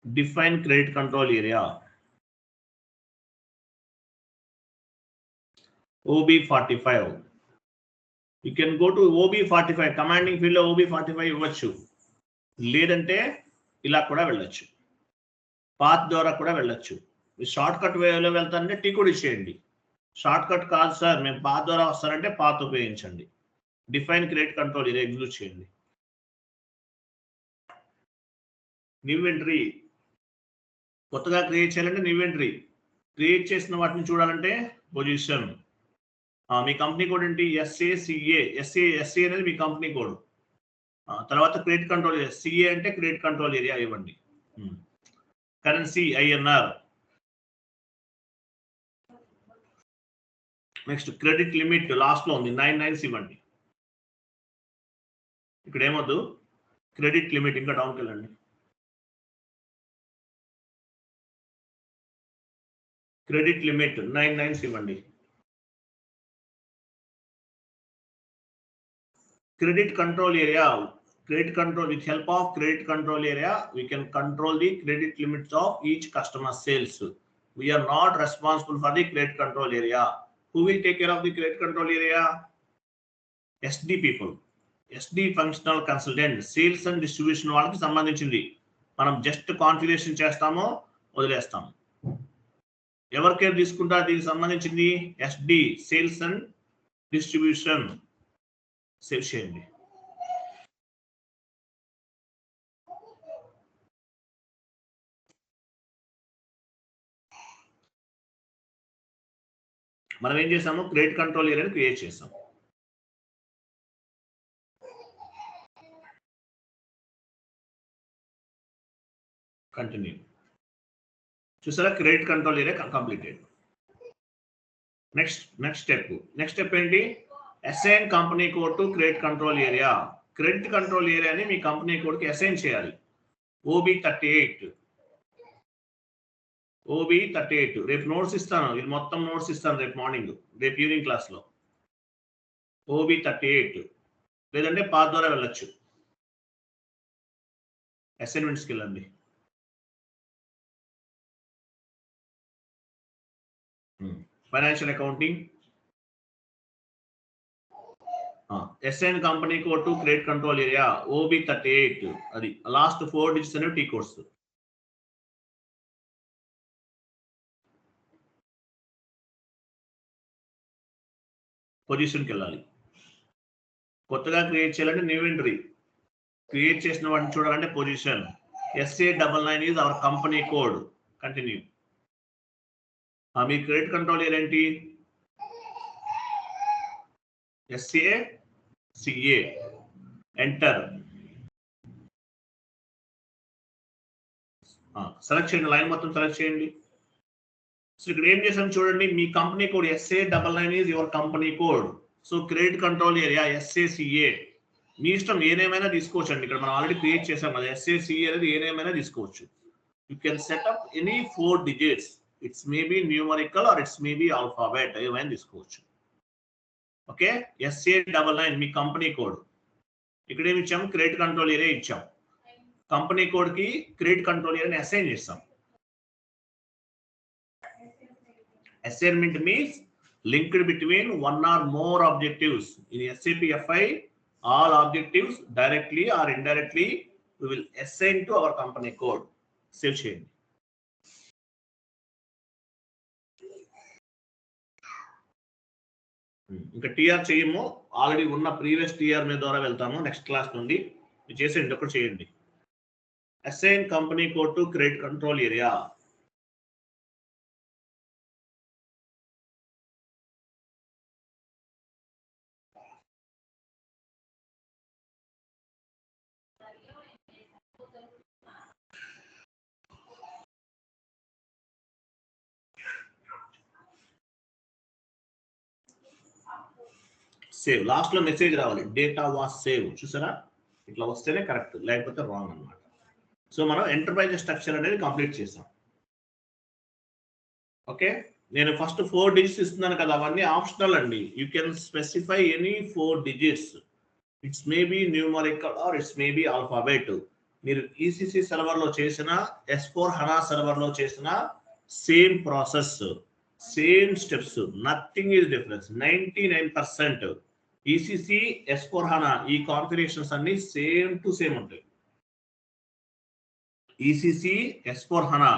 define credit control area. OB45. You can go to OB45, commanding field లో OB45 ఇవ్వచ్చు, లేదంటే ఇలా కూడా వెళ్ళొచ్చు, path ద్వారా కూడా వెళ్ళొచ్చు. Short cut వేలో వెళ్తానంటే టీ కూడా ఇచ్చేయండి. షార్ట్ కట్ కాదు సార్ మేము పాత్ ద్వారా వస్తారంటే పాత్ ఉపయోగించండి. డిఫైన్ క్రెడిట్ కంట్రోల్ ఇది ఎగ్జిక్యూట్ చేయండి. న్యూ ఎంట్రీ కొత్తగా క్రియేట్ చేయాలంటే న్యూ ఎంట్రీ, క్రియేట్ చేసిన వాటిని చూడాలంటే పొజిషన్. మీ కంపెనీ కోడ్ ఏంటి? SACA. SA అనేది మీ కంపెనీ కోడ్. తర్వాత క్రెడిట్ కంట్రోల్ ఏరియా, CA అంటే క్రెడిట్ కంట్రోల్ ఏరియా ఇవ్వండి. Currency INR. Next credit limit last లో ఉంది 9 nines ఇవ్వండి. ఇక్కడ ఏమొద్దు, క్రెడిట్ లిమిట్ ఇంకా డౌన్కి వెళ్ళండి. క్రెడిట్ లిమిట్ 9 nines ఇవ్వండి. Credit control area, credit control, with help of credit control area we can control the credit limits of each customer sales. We are not responsible for the credit control area. Who will take care of the credit control area? SD people, SD functional consultant, sales and distribution వాళ్ళకి సంబంధించింది. మనం just configuration చేస్తామో వదిలేస్తాం. ఎవరి care తీసుకుంటారు దీనికి సంబంధించింది? SD, sales and distribution. Save చేయండి. మనం ఏం చేసాము? క్రెడిట్ కంట్రోల్ ఏరియాని క్రియేట్ చేసాం. కంటిన్యూ. చూసారా, credit control area completed. Next step ఏంటి? Assign company code to credit control area. Credit control ఏరియాని మీ కంపెనీ కోడ్కి అసైన్ చేయాలి. OB38. రేపు నోట్స్ ఇస్తాను, ఇది మొత్తం నోట్స్ ఇస్తాను రేపు మార్నింగ్, రేపు ఈవినింగ్ క్లాస్లో. OB38 లేదంటే పాత్ ద్వారా వెళ్ళొచ్చు. అసైన్మెంట్స్కి వెళ్ళండి. Financial accounting, assign company code to credit control area OB38. అది లాస్ట్ 4 digits అనేవి టీ కోడ్స్. పొజిషన్కి వెళ్ళాలి. కొత్తగా క్రియేట్ చేయాలంటే న్యూ ఎంట్రీ, క్రియేట్ చేసిన వాటిని చూడాలంటే position. SA99 is our company code. Continue. మీ క్రెడిట్ కంట్రోల్ ఏరియా ఏంటి? SACA. ఎంటర్. సెలెక్ట్ చేయండి, లైన్ మొత్తం సెలెక్ట్ చేయండి. సో ఇక్కడ ఏం చేసాను చూడండి, మీ company code SA99 is your company code. So credit control area SACA. మీ ఇష్టం ఏదేమైనా తీసుకోవచ్చు అండి. ఇక్కడ మనం ఆల్రెడీ క్రియేట్ చేసాం కదా, SACA అనేది ఏదేమైనా తీసుకోవచ్చు. You can set up any 4 digits. It's maybe numerical or it's maybe alphabet, ఏమైనా తీసుకోవచ్చు. ఓకే, SA99 మీ కంపెనీ కోడ్. ఇక్కడ ఏమి ఇచ్చాము? క్రెడిట్ కంట్రోల్ ఏరియా ఇచ్చాం. కంపెనీ కోడ్ కి క్రెడిట్ కంట్రోల్ ఏరియాని అసైన్ చేస్తాం. Assignment means linked between one or more objectives. In SAP FI, all objectives directly or indirectly we will assign to our company code. Save చేయండి. ఇంకా TR చేయము, already ఉన్న previous TR మీద ద్వారా వెళ్తాము next class నుండి. చేసేయండి, ఒకటి చేయండి. Assign company code to credit control area. Save, last లో మెసేజ్ రావాలి, డేటా వాస్ సేవ్. చూసారా, ఇట్లా వస్తేనే కరెక్ట్, లేకపోతే రాంగ్ అన్నమాట. సో మనం ఎంటర్ప్రైజ్ స్ట్రక్చర్ అనేది కంప్లీట్ చేసాం. ఓకే, నేను ఫస్ట్ 4 డిజిట్స్ ఇస్తున్నాను కదా, అవన్నీ ఆప్షనల్ అండి. You can specify any 4 digits. It's maybe numerical or it's maybe alphabet. మీరు ఈసీసీ సర్వర్ లో చేసిన, S4 హనా సర్వర్ లో చేసిన same process, same steps, nothing is difference. 99% ECC S4 హనా ఈ కాన్ఫిగరేషన్స్ అన్ని సేమ్ టు సేమ్ ఉంటాయి. ECC S4 హనా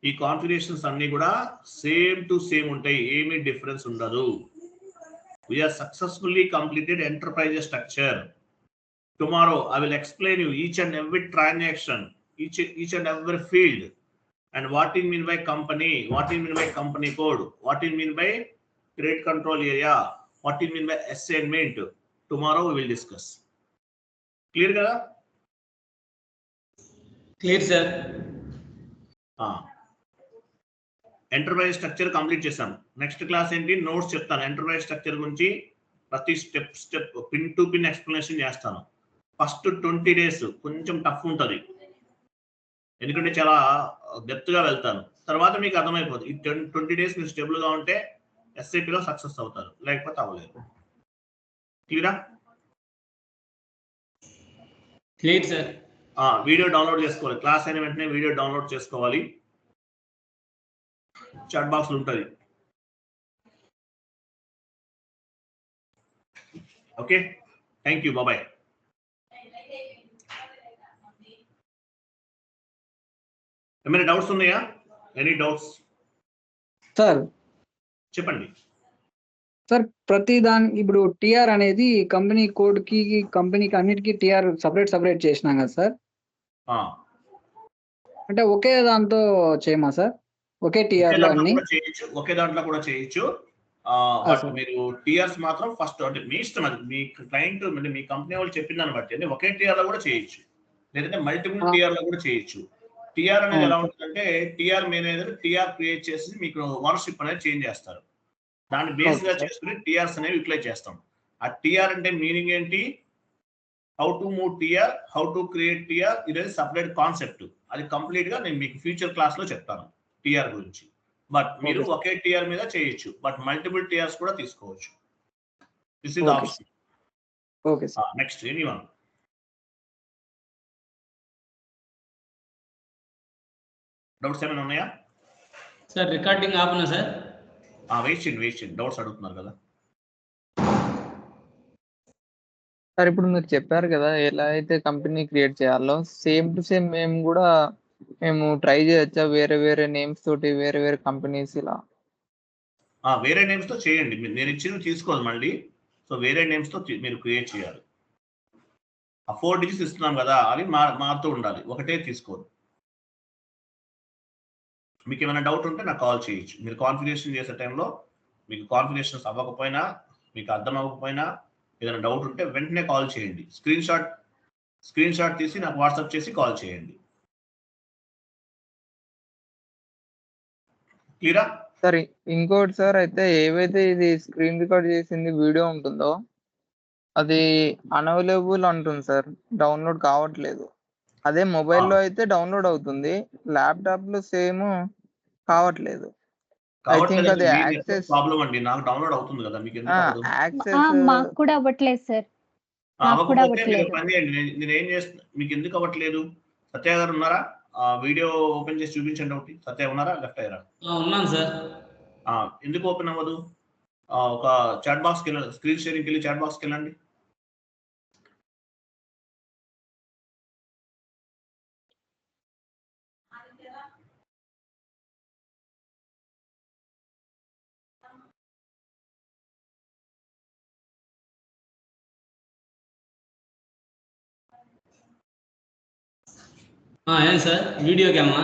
ఈ configurations అన్ని కూడా సేమ్ టు సేమ్ ఉంటాయి, ఏమీ డిఫరెన్స్ ఉండదు. We have successfully completed enterprise structure. Tomorrow I will explain you each and every transaction, each and every field, and what it mean by company, what it mean by company code, what it mean by credit control area, what it mean by assignment. Tomorrow we will discuss. Clear kada? Clear sir. Enterprise structure complete చేశాం. Next class ఏంటి, notes చెప్తాను. Enterprise structure గురించి ప్రతి step pin to pin explanation చేస్తాను. First 20 days కొంచెం tough ఉంటుంది, ఎందుకంటే చాలా డెప్త్ గా వెళ్తాను. తర్వాత మీకు అర్థమైపోతుంది. ఈ 20 days మీరు స్టేబుల్ గా ఉంటే ఎస్ఐపిలో సక్సెస్ అవుతారు, లేకపోతే అవ్వలేదు. క్లియరా? Clear sir. వీడియో డౌన్లోడ్ చేసుకోవాలి. క్లాస్ అయిన వెంటనే వీడియో డౌన్లోడ్ చేసుకోవాలి. చాట్ బాక్స్ ఉంటుంది. Okay, thank you, bye. ఏమైనా డౌట్స్ ఉన్నాయా? Any doubts? సార్ చెప్పండి. సార్ ప్రతి దాని ఇప్పుడు టిఆర్ అనేది కంపెనీ కోడ్ కి కంపెనీకి అన్నిటికీ టిఆర్ సపరేట్ చేసినాం కదా సార్, అంటే ఒకే దాంతో చేయమా సార్? ఒకే టిఆర్ లో అన్ని ఒకే దాంట్లో కూడా చేయొచ్చు. బట్ మీరు టిఆర్స్ మాత్రం ఫస్ట్, అంటే మీ ఇష్టం, అది మీ క్లయింట్ అంటే మీ కంపెనీ వాళ్ళు చెప్పిన దాన్ని బట్టి అంటే ఒకే టిఆర్ లో కూడా చేయొచ్చు, లేదంటే మల్టిపుల్ టిఆర్ లో కూడా చేయొచ్చు. టిఆర్ అనేది ఎలా ఉంటుందంటే, టిఆర్ మేనేజర్ టిఆర్ క్రియేట్ చేసి మీకు ఓనర్షిప్ అనేది చేంజ్ చేస్తారు. దాన్ని బేస్ గా చేసుకుని టిఆర్స్ అనేవి యూటిలైజ్ చేస్తాం. ఆ టిఆర్ అంటే మీనింగ్ ఏంటి, how to move TR, how to create TR, ఇది సపరేట్ కాన్సెప్ట్. అది కంప్లీట్ గా నేను మీకు ఫ్యూచర్ క్లాస్ లో చెప్తాను టిఆర్ గురించి. బట్ మీరు ఒకే టిఆర్ మీద చేయొచ్చు, బట్ మల్టిపుల్ టిఆర్స్ కూడా తీసుకోవచ్చు. This is option. Okay sir. Next anyone? Doubts ఏమైనా ఉన్నాయా సార్? రికార్డింగ్ ఆపునా సార్? వెయిట్ చేయండి, డౌట్స్ అడుగుతున్నారు కదా సార్. ఇప్పుడు మీరు చెప్పారు కదా ఎలా అయితే కంపెనీ క్రియేట్ చేయాలో, సేమ్ టు సేమ్ మేము ట్రై చేయొచ్చా? వేరే వేరే నేమ్స్ తోటి వేరే వేరే కంపెనీస్ ఇలా? వేరే నేమ్స్ తో చేయండి. నేను ఇచ్చింది తీసుకోదు మళ్ళీ. సో వేరే నేమ్స్ తో మీరు క్రియేట్ చేయాలి. ఆ 4 digits ఇస్తున్నాం కదా, అవి మారుతూ ఉండాలి, ఒకటే తీసుకోదు. మీకు ఏమైనా డౌట్ ఉంటే నాకు కాల్ చేయొచ్చు. మీరు కాన్ఫిగరేషన్ చేసే టైంలో మీకు కాన్ఫిగరేషన్స్ అవ్వకపోయినా, మీకు అర్థం అవ్వకపోయినా, ఏదైనా డౌట్ ఉంటే వెంటనే కాల్ చేయండి. స్క్రీన్ షాట్ తీసి నాకు వాట్సాప్ చేసి కాల్ చేయండి. క్లియరా? సార్ ఇంకోటి సార్, అయితే ఏవైతే ఇది స్క్రీన్ రికార్డ్ చేసింది వీడియో ఉంటుందో అది అన్అవైలబుల్ అంటుంది సార్, డౌన్లోడ్ కావట్లేదు. అదే మొబైల్లో అయితే డౌన్లోడ్ అవుతుంది, ల్యాప్టాప్ లో సేమ్ కావట్లేదు. ఐ థింక్ అది యాక్సెస్ ప్రాబ్లం అండి. నాకు డౌన్లోడ్ అవుతుంది కదా, మీకు ఎందుకు అవ్వదు? యాక్సెస్ మాకు కూడా అవ్వట్లేదు సార్. అవ్వకపోతే మీరు పని చేయండి. నేను ఏం చేస్తున్నా, మీకు ఎందుకు అవ్వట్లేదు? సత్య గారు ఉన్నారా? వీడియో ఓపెన్ చేసి చూపించండి ఒకటి. సత్య ఉన్నారా? లెఫ్ట్ అయ్యారా? ఉన్నాను సార్. ఎందుకు ఓపెన్ అవ్వదు? ఒక చాట్ బాక్స్కి వెళ్ళండి, స్క్రీన్ షేరింగ్కి వెళ్ళి చాట్ బాక్స్కి వెళ్ళండి. ఏం సార్ వీడియో క్యామా?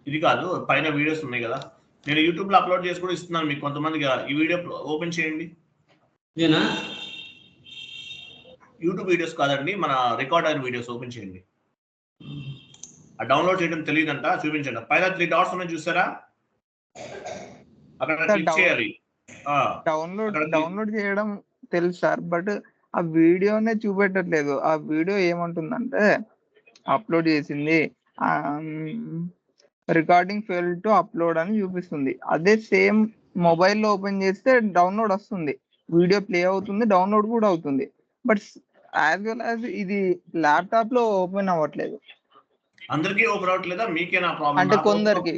ఇది కాదు, పైన వీడియోస్ ఉన్నాయి కదా, నేను యూట్యూబ్ లో అప్లోడ్ చేసి కూడా ఇస్తున్నాను మీకు. కొంతమందికి ఈ వీడియో ఓపెన్ చేయండి. ఇదేనా? యూట్యూబ్ వీడియోస్ కాదండి, మన రికార్డ్ అయిన వీడియోస్ ఓపెన్ చేయండి. ఆ డౌన్లోడ్ చేయడం తెలియదంట, చూపించండి. పైన 3 డాట్స్ ఉన్నాయి చూసారా, అక్కడ క్లిక్ చేయాలి. డౌన్లోడ్ చేయడం తెలుసు సార్, బట్ ఆ వీడియోనే చూపెట్టట్లేదు. ఆ వీడియో ఏమంటుందంటే అప్లోడ్ చేసింది రికార్డింగ్ ఫెయిల్ టు అప్లోడ్ అని చూపిస్తుంది. అదే సేమ్ మొబైల్లో ఓపెన్ చేస్తే డౌన్లోడ్ వస్తుంది, వీడియో ప్లే అవుతుంది, డౌన్లోడ్ కూడా అవుతుంది. బట్ యాజ్ వెల్ యాజ్ ఇది ల్యాప్టాప్ లో ఓపెన్ అవ్వట్లేదు. అందరికీ ఓపెన్ అవ్వట్లేదా, మీకేనా ప్రాబ్లం? అంటే కొందరికి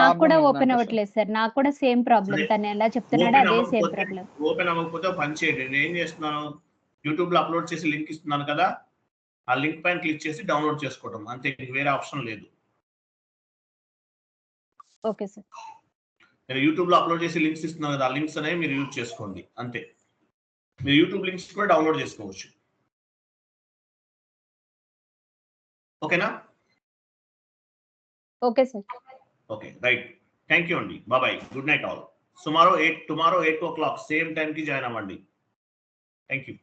నాకు కూడా ఓపెన్ అవ్వట్లేదు సార్, నాకు కూడా సేమ్ ప్రాబ్లం. తను ఎలా చెప్తున్నాడో అదే సేమ్ ప్రాబ్లం. ఓపెన్ అవ్వకపోతే పని చేయండి. నేను ఏం చేస్తున్నాను, యూట్యూబ్ లో అప్లోడ్ చేసి లింక్ ఇస్తున్నాను కదా, ఆ లింక్ పైన క్లిక్ చేసి డౌన్లోడ్ చేసుకోవడం అంతే, వేరే ఆప్షన్ లేదు. Okay sir. నేను యూట్యూబ్ లో అప్లోడ్ చేసి లింక్స్ ఇస్తున్నాను కదా, ఆ లింక్స్ అనేవి మీరు యూజ్ చేసుకోండి అంతే. మీరు యూట్యూబ్ లింక్స్ కూడా డౌన్లోడ్ చేసుకోవచ్చు. ఓకేనా? Okay sir. Okay, right. Thank you అండి. Bye, good night all. Tomorrow 8 o'clock same time కి జాయిన్ అవ్వండి. Thank you.